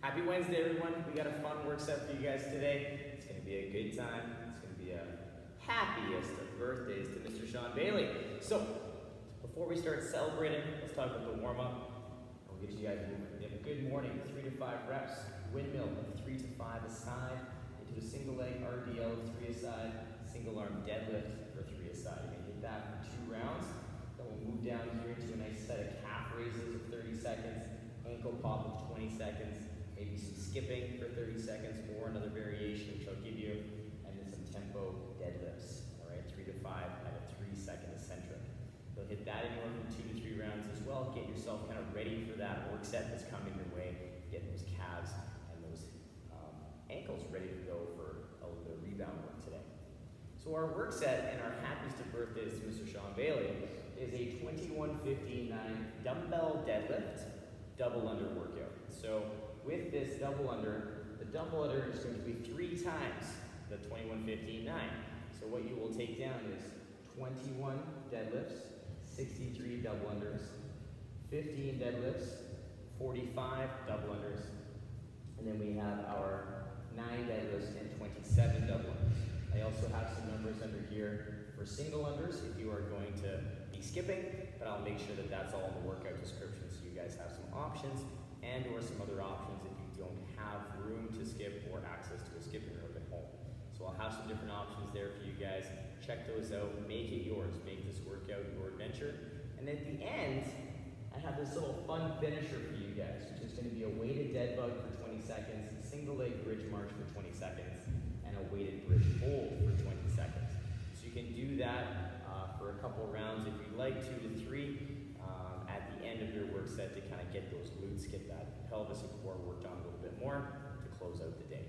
Happy Wednesday, everyone. We got a fun work set for you guys today. It's going to be a good time. It's going to be a happiest of birthdays to Mr. Shawn Bailey. So, before we start celebrating, let's talk about the warm-up. We'll get you guys moving. We have a good morning, 3 to 5 reps, windmill of 3 to 5 aside, into a single leg RDL of 3 aside, single arm deadlift for 3 aside. You're going to hit that for 2 rounds. Then we'll move down here into a nice set of calf raises of 30 seconds, ankle pop of 20 seconds, maybe some skipping for 30 seconds, or another variation, which I'll give you, and then some tempo deadlifts, all right, 3 to 5 at a 3-second eccentric. You'll hit that anywhere from 2 to 3 rounds as well. Get yourself kind of ready for that work set that's coming your way. Get those calves and those ankles ready to go for a little bit of rebound work today. So our work set and our happiest of birthdays to Mr. Shawn Bailey is a 21:59 dumbbell deadlift double under workout. So with this double under, the double under is going to be 3 times the 21:59. So what you will take down is 21 deadlifts, 63 double unders, 15 deadlifts, 45 double unders, and then we have our 9 deadlifts and 27 double unders. I also have some numbers under here for single unders if you are going to be skipping, but I'll make sure that that's all in the workout description so you guys have some options and or some other options if you don't have room to skip or access to a skipping rope at home. So I'll have some different options there for you guys. Check those out, make it yours, make this workout your adventure. And at the end, I have this little fun finisher for you guys, which is going to be a weighted dead bug for 20 seconds, single leg bridge march for 20 seconds, and a weighted bridge hold for 20 seconds. So you can do that for a couple rounds if you'd like, 2 to 3. At the end of your work set to kind of get those glutes, get that pelvis and core worked on a little bit more to close out the day.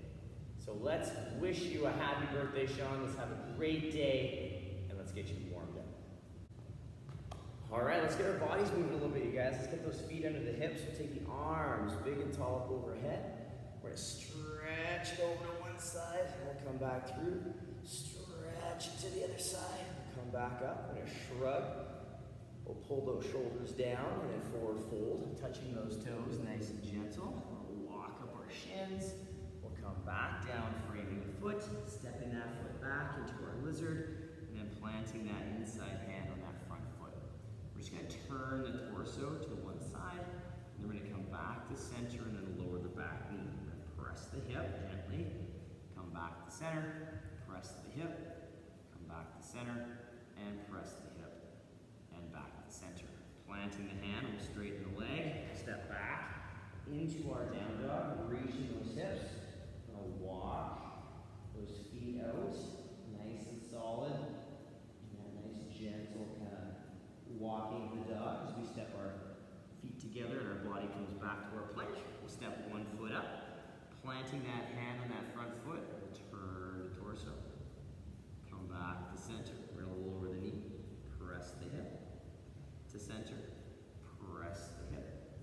So let's wish you a happy birthday, Shawn. Let's have a great day, and let's get you warmed up. All right, let's get our bodies moving a little bit, you guys. Let's get those feet under the hips. We'll take the arms big and tall up overhead. We're going to stretch it over to one side, and we'll come back through. Stretch it to the other side, we'll come back up. We're going to shrug. We'll pull those shoulders down and then forward fold, touching those toes nice and gentle. We'll walk up our shins. We'll come back down, framing the foot, stepping that foot back into our lizard, and then planting that inside hand on that front foot. We're just going to turn the torso to one side, and then we're going to come back to center and then lower the back knee. We're going to press the hip gently, come back to center, press the hip, come back to center, and press the hip. And back to the center. Planting the hand, we'll straighten the leg, step back into our down dog, reaching those hips. We'll walk those feet out, nice and solid. And that nice gentle kind of walking the dog as we step our feet together and our body comes back to our plank. We'll step one foot up, planting that hand on that front foot, we'll turn the torso. Come back to center. We're going to lower the knee, press the hip. To center, press the hip,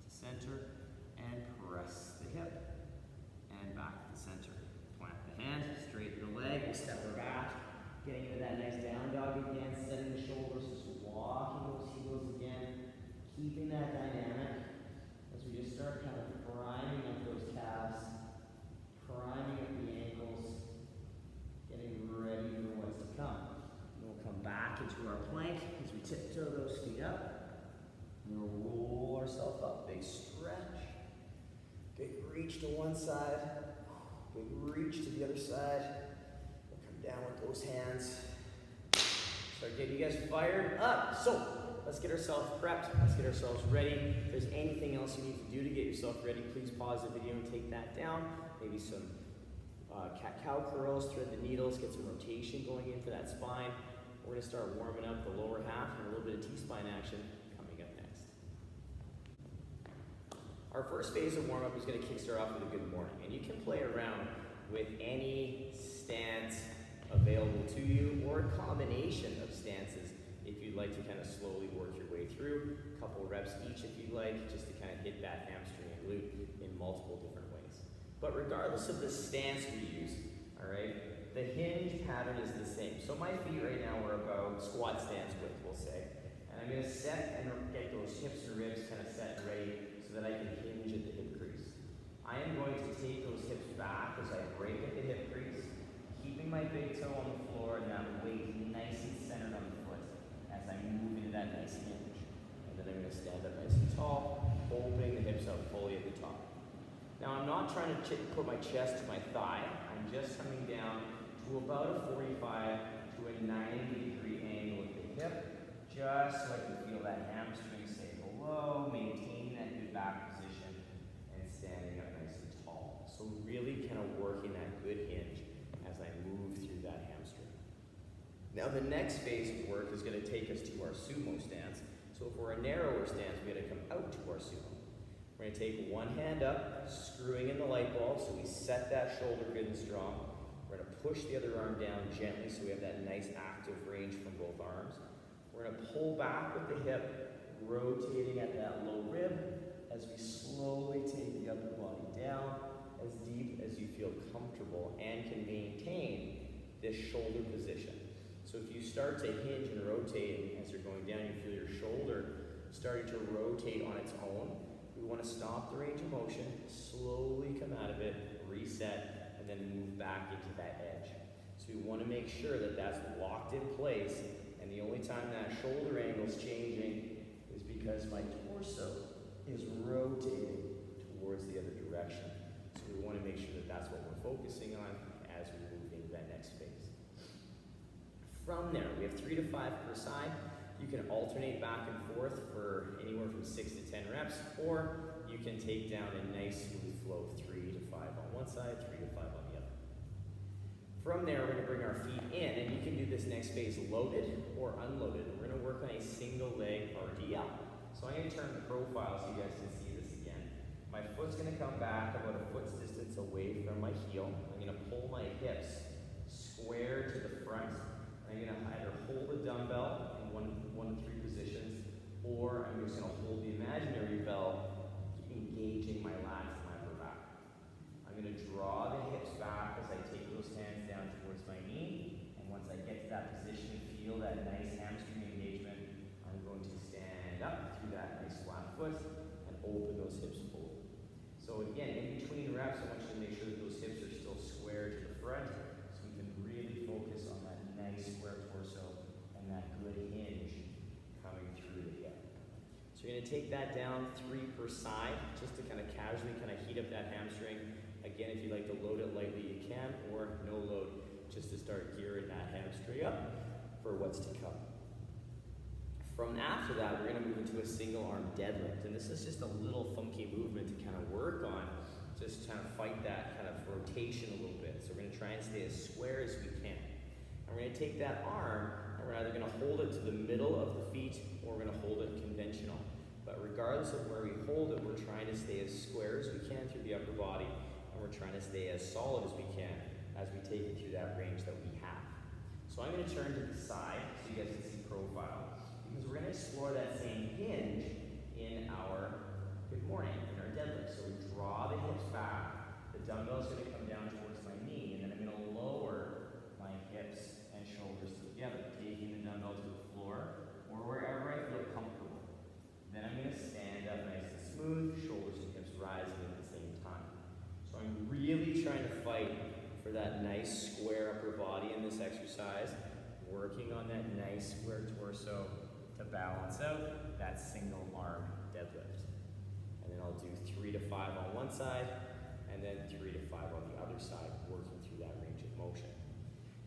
to center, and press the hip, and back to center. Plant the hand, straighten the leg, we'll step her back, getting into that nice down dog again, setting the shoulders, just walking those heels again, keeping that dynamic as we just start kind of priming up those calves, priming up the ankles, getting ready for what's to come. We'll come back into our plank as we tiptoe those feet up. And we'll roll ourselves up. Big stretch. Big reach to one side. Big reach to the other side. We'll come down with those hands. Start getting you guys fired up. So, let's get ourselves prepped. Let's get ourselves ready. If there's anything else you need to do to get yourself ready, please pause the video and take that down. Maybe some cat-cow curls, thread the needles, get some rotation going in for that spine. We're going to start warming up the lower half and a little bit of T-spine action coming up next. Our first phase of warm-up is going to kickstart off with a good morning. And you can play around with any stance available to you or a combination of stances if you'd like to kind of slowly work your way through. A couple reps each if you'd like, just to kind of hit that hamstring and glute in multiple different ways. But regardless of the stance we use, all right, the hinge pattern is the same. So my feet right now are about squat stance width, we'll say. And I'm going to set and get those hips and ribs kind of set and ready so that I can hinge at the hip crease. I gonna stand up nice and tall, opening the hips out fully at the top. Now I'm not trying to put my chest to my thigh. I'm just coming down to about a 45 to a 90-degree angle at the hip, just so I can feel that hamstring stay below, maintaining that good back position, and standing up nice and tall. So really kind of working that good hinge as I move through that hamstring. Now the next phase of work is going to take us to our sumo stance. So if we're a narrower stance, we're going to come out to our sumo. We're going to take one hand up, screwing in the light bulb so we set that shoulder good and strong. We're going to push the other arm down gently so we have that nice active range from both arms. We're going to pull back with the hip, rotating at that low rib as we slowly take the upper body down as deep as you feel comfortable and can maintain this shoulder position. So if you start to hinge and rotate as you're going down, you feel your shoulder starting to rotate on its own. We want to stop the range of motion, slowly come out of it, reset, and then move back into that edge. So we want to make sure that that's locked in place, and the only time that shoulder angle is changing is because my torso is rotating towards the other direction. So we want to make sure that that's what we're focusing on as we move into that next phase. From there, we have 3 to 5 per side. You can alternate back and forth for anywhere from 6 to 10 reps, or you can take down a nice smooth flow of 3 to 5 on one side, 3 to 5 on the other. From there, we're going to bring our feet in, and you can do this next phase loaded or unloaded. We're going to work on a single leg RDL. So I'm going to turn the profile so you guys can see this again. My foot's going to come back about a foot's distance away from my heel. I'm going to pull my hips square to the front. I'm going to either hold the dumbbell in one of 3 positions, or I'm just going to hold the imaginary bell, engaging my lats and my upper back. I'm going to draw the hips back as I take those hands down towards my knee, and once I get to that position, feel that nice hamstring engagement, I'm going to stand up through that nice flat foot and open those hips fully. So again, in between reps, I want you to make sure that those hips are still square to the front, so we can really focus on that nice square torso and that good hinge coming through the hip. So you're going to take that down 3 per side, just to kind of casually kind of heat up that hamstring. Again, if you like to load it lightly, you can, or no load, just to start gearing that hamstring up for what's to come. From after that, we're going to move into a single arm deadlift, and this is just a little funky movement to kind of work on, just kind of fight that kind of rotation a little bit. So we're going to try and stay as square as we can. And we're going to take that arm, and we're either going to hold it to the middle of the feet, or we're going to hold it conventional. But regardless of where we hold it, we're trying to stay as square as we can through the upper body, and we're trying to stay as solid as we can as we take it through that range that we have. So I'm going to turn to the side so you guys can see profile, because we're going to explore that same hinge in our good morning, in our deadlift. So we draw the hips back, the dumbbell is going to come down towards my knee, and then I'm going to lower my hips and shoulders together, taking the dumbbell to the floor or wherever I feel comfortable. Then I'm going to stand up nice and smooth, shoulders and hips rising at the same time. So I'm really trying to fight for that nice square upper body in this exercise, working on that nice square torso to balance out that single arm deadlift. And then I'll do 3 to 5 on one side, and then 3 to 5 on the other side, working through that range of motion.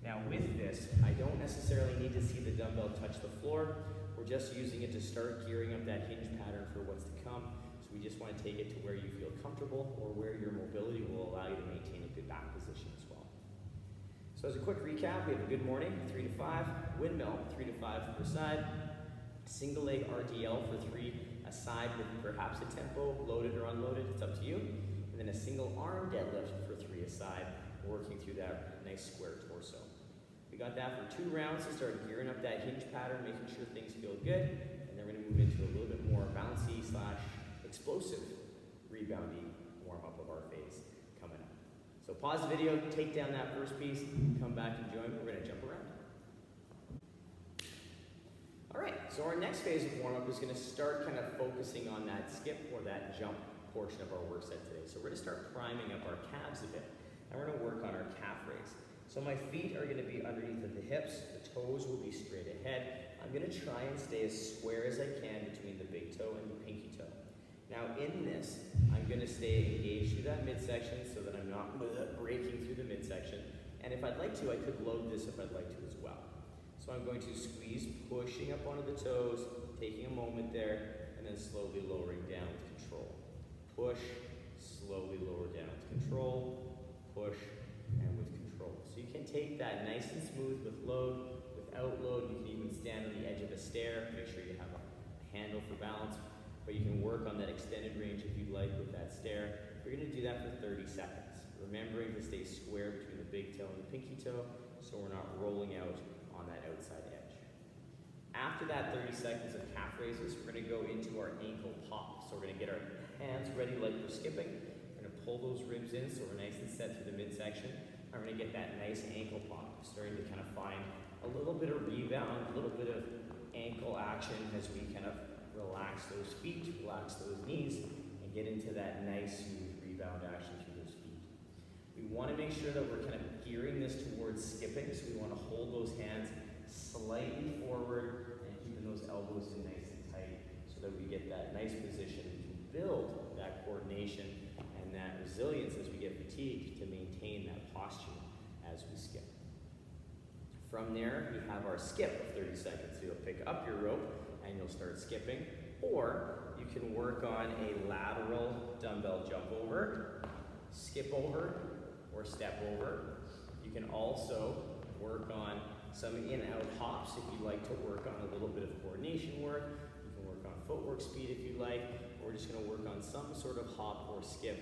Now with this, I don't necessarily need to see the dumbbell touch the floor. We're just using it to start gearing up that hinge pattern for what's to come. So we just want to take it to where you feel comfortable or where your mobility will allow you to maintain a good back position as well. So as a quick recap, we have a good morning, 3 to 5, windmill, 3 to 5 per side, single leg RDL for 3 a side with perhaps a tempo, loaded or unloaded, it's up to you. And then a single arm deadlift for 3 a side, working through that nice square torso. We got that for 2 rounds to start gearing up that hinge pattern, making sure things feel good. And then we're going to move into a little bit more bouncy / explosive reboundy warm-up of our phase coming up. So pause the video, take down that first piece, come back and join me. We're going to jump around. All right, so our next phase of warm-up is going to start kind of focusing on that skip or that jump portion of our work set today. So we're going to start priming up our calves a bit, and we're going to work on our calf raise. So my feet are going to be underneath of the hips, the toes will be straight ahead. I'm going to try and stay as square as I can between the big toe Now in this, I'm gonna stay engaged through that midsection so that I'm not breaking through the midsection. And if I'd like to, I could load this if I'd like to as well. So I'm going to squeeze, pushing up onto the toes, taking a moment there, and then slowly lowering down with control. Push, slowly lower down with control, push, and with control. So you can take that nice and smooth with load, without load. You can even stand on the edge of a stair, make sure you have a handle for balance, but you can work on that extended range if you'd like with that stair. We're gonna do that for 30 seconds. Remembering to stay square between the big toe and the pinky toe, so we're not rolling out on that outside edge. After that 30 seconds of calf raises, we're gonna go into our ankle pop. So we're gonna get our hands ready like we're skipping. We're gonna pull those ribs in so we're nice and set through the midsection. And we're gonna get that nice ankle pop, starting to kind of find a little bit of rebound, a little bit of ankle action as we kind of relax those feet, relax those knees, and get into that nice smooth rebound action through those feet. We want to make sure that we're kind of gearing this towards skipping, so we want to hold those hands slightly forward and keeping those elbows in nice and tight so that we get that nice position to build that coordination and that resilience as we get fatigued to maintain that posture as we skip. From there, we have our skip of 30 seconds. So you'll pick up your rope and you'll start skipping, or you can work on a lateral dumbbell jump over, skip over, or step over. You can also work on some in-out hops if you like to work on a little bit of coordination work. You can work on footwork speed if you like, or we're just gonna work on some sort of hop or skip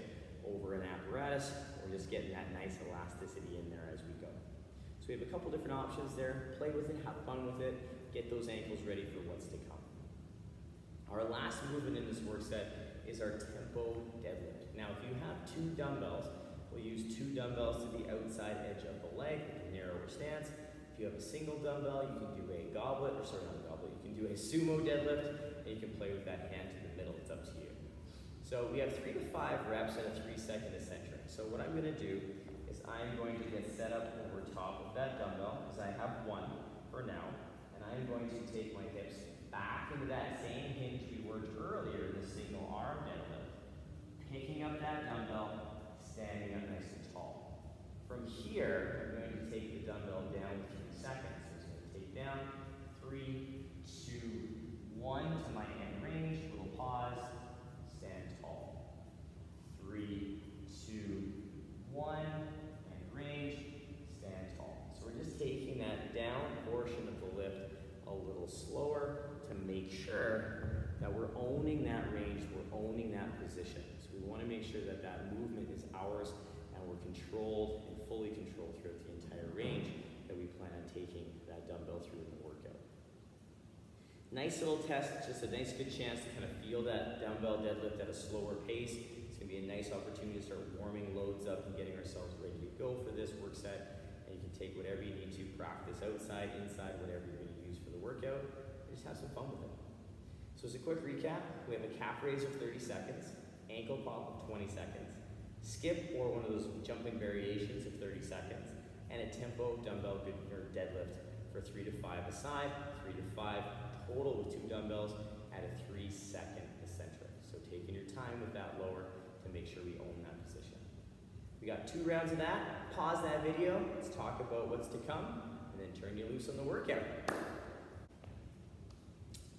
over an apparatus, or just getting that nice elasticity in there as we go. So we have a couple different options there. Play with it, have fun with it, get those ankles ready for what's to come. Our last movement in this work set is our tempo deadlift. Now, if you have two dumbbells, we'll use two dumbbells to the outside edge of the leg, narrower stance. If you have a single dumbbell, you can do a goblet, or sorry, not a goblet, you can do a sumo deadlift, and you can play with that hand to the middle, it's up to you. So we have 3 to 5 reps and a 3-second eccentric. So what I'm gonna do is I'm going to get set up over top of that dumbbell, because I have one for now, and I'm going to take my hips back into that same hinge we worked earlier in the single arm deadlift, picking up that dumbbell, standing up nice and tall. From here, I'm going to take the dumbbell down with 3 seconds. So it's going to take down, 3, 2, 1 to my end range, little pause, stand tall. 3, 2, 1, and range, stand tall. So we're just taking that down portion of the lift a little slower to make sure that we're owning that range, we're owning that position. So we want to make sure that that movement is ours and we're controlled and fully controlled throughout the entire range that we plan on taking that dumbbell through in the workout. Nice little test, just a nice good chance to kind of feel that dumbbell deadlift at a slower pace. It's going to be a nice opportunity to start warming loads up and getting ourselves ready to go for this work set. And you can take whatever you need to practice outside, inside, whatever you're going to use for the workout, and just have some fun with it. So as a quick recap, we have a calf raise of 30 seconds, ankle pop of 20 seconds, skip or one of those jumping variations of 30 seconds, and a tempo dumbbell deadlift for 3 to 5 aside, 3 to 5 total with 2 dumbbells at a 3-second eccentric. So taking your time with that lower to make sure we own that position. We got 2 rounds of that. Pause that video. Let's talk about what's to come, and then turn you loose on the workout.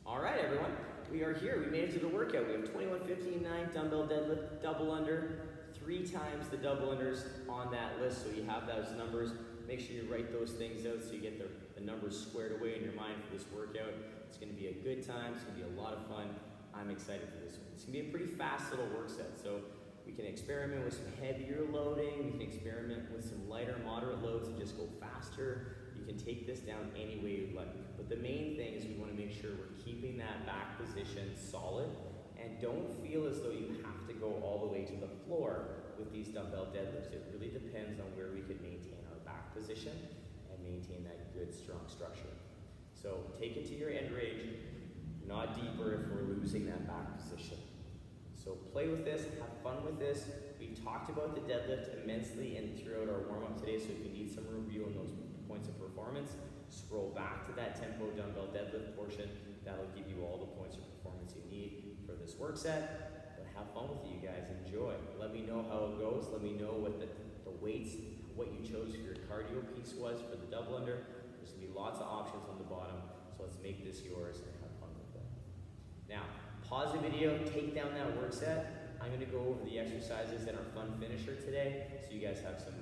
All right, everyone. We are here. We made it to the workout. We have 21, 15, 9 dumbbell deadlift, double under, 3 times the double unders on that list. So you have those numbers. Make sure you write those things out so you get the numbers squared away in your mind for this workout. It's going to be a good time. It's going to be a lot of fun. I'm excited for this one. It's going to be a pretty fast little work set. So we can experiment with some heavier loading. We can experiment with some lighter, moderate loads and just go faster. You can take this down any way you'd like. But the main thing is we want to make sure we're keeping that back position solid and don't feel as though you have to go all the way to the floor with these dumbbell deadlifts. It really depends on where we can maintain our back position and maintain that good, strong structure. So take it to your end range, not deeper if we're losing that back position. So play with this, have fun with this. We talked about the deadlift immensely and throughout our warm-up today, so if you need some review on those points of performance, scroll back to that tempo dumbbell deadlift portion. That'll give you all the points of performance you need for this work set. But fun with you guys. Enjoy. Let me know how it goes. Let me know what the weights, what you chose for your cardio piece was for the double under. There's going to be lots of options on the bottom, so let's make this yours and have fun with it. Now, pause the video, take down that work set. I'm going to go over the exercises and our fun finisher today, so you guys have some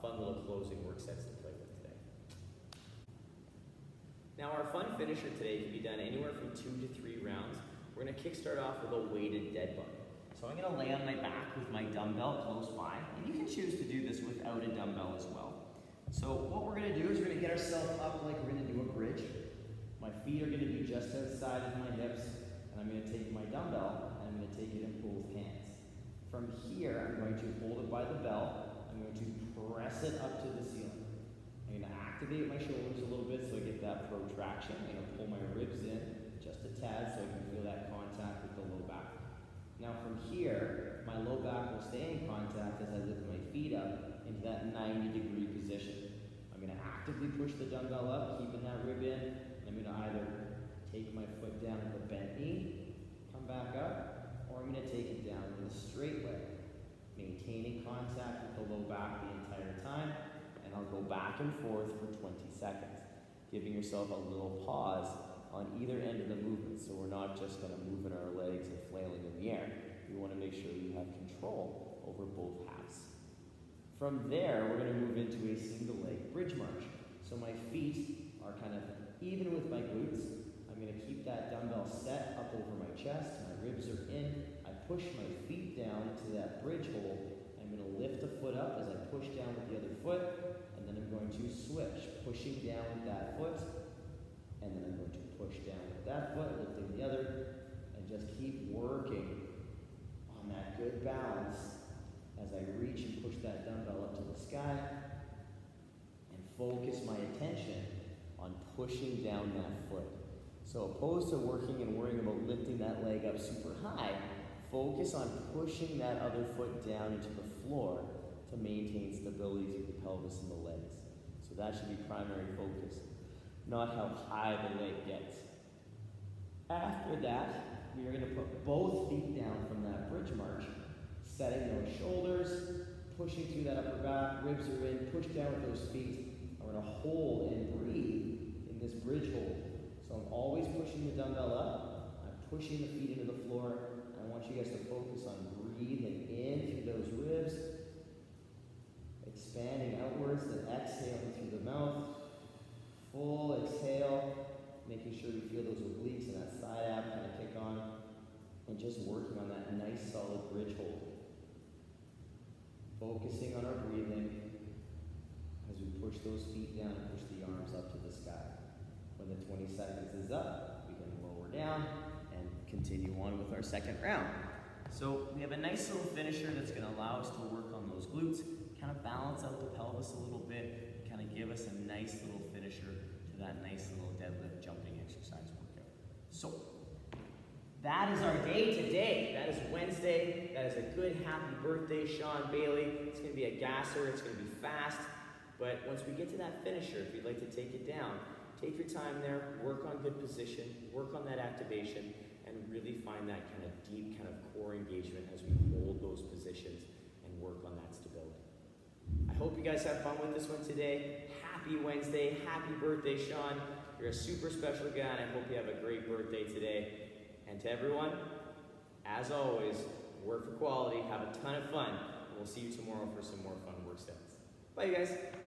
fun little closing work sets to play with today. Now, our fun finisher today can be done anywhere from 2 to 3 rounds. We're going to kickstart off with a weighted dead bug. So I'm going to lay on my back with my dumbbell close by, and you can choose to do this without a dumbbell as well. So what we're going to do is we're going to get ourselves up like we're going to do a bridge. My feet are going to be just outside of my hips, and I'm going to take my dumbbell and I'm going to take it in both hands. From here, I'm going to hold it by the bell. I'm going to press it up to the ceiling. I'm going to activate my shoulders a little bit so I get that protraction. I'm going to pull my ribs in just a tad so I can feel that contact with the low back. Now from here, my low back will stay in contact as I lift my feet up into that 90-degree position. I'm going to actively push the dumbbell up, keeping that rib in. I'm going to either take my foot down with a bent knee, come back up, or I'm going to take it down with a straight leg, maintaining contact with the low back the entire time, and I'll go back and forth for 20 seconds, giving yourself a little pause on either end of the movement, so we're not just kind of moving our legs and flailing in the air. We want to make sure you have control over both halves. From there, we're going to move into a single leg bridge march. So my feet are kind of even with my glutes. I'm going to keep that dumbbell set up over my chest. My ribs are in. I push my feet down to that bridge hold. I'm going to lift a foot up as I push down with the other foot, and then I'm going to switch, pushing down with that foot, and then I'm going to push down with that foot, lifting the other, and just keep working on that good balance as I reach and push that dumbbell up to the sky and focus my attention on pushing down that foot. So opposed to working and worrying about lifting that leg up super high, focus on pushing that other foot down into the floor to maintain stability through the pelvis and the legs. So that should be primary focus, not how high the leg gets. After that, we are going to put both feet down from that bridge march, setting those shoulders, pushing through that upper back, ribs are in, push down with those feet. I'm going to hold and breathe in this bridge hold. So I'm always pushing the dumbbell up, I'm pushing the feet into the floor, and I want you guys to focus on breathing in through those ribs, expanding outwards, then exhaling through the mouth. Full exhale, making sure you feel those obliques and that side ab kind of kick on, and just working on that nice solid bridge hold. Focusing on our breathing as we push those feet down and push the arms up to the sky. When the 20 seconds is up, we can lower down and continue on with our second round. So we have a nice little finisher that's going to allow us to work on those glutes, kind of balance out the pelvis a little bit, kind of give us a nice little finisher to that nice little deadlift jumping exercise workout. So that is our day today. That is Wednesday. That is a good happy birthday, Shawn Bailey. It's going to be a gasser. It's going to be fast. But once we get to that finisher, if you'd like to take it down, take your time there, work on good position, work on that activation, and really find that kind of deep kind of core engagement as we hold those positions and work on that stability. I hope you guys have fun with this one today. Happy Wednesday. Happy birthday, Shawn. You're a super special guy, and I hope you have a great birthday today. And to everyone, as always, work for quality, have a ton of fun, and we'll see you tomorrow for some more fun work sets. Bye, you guys.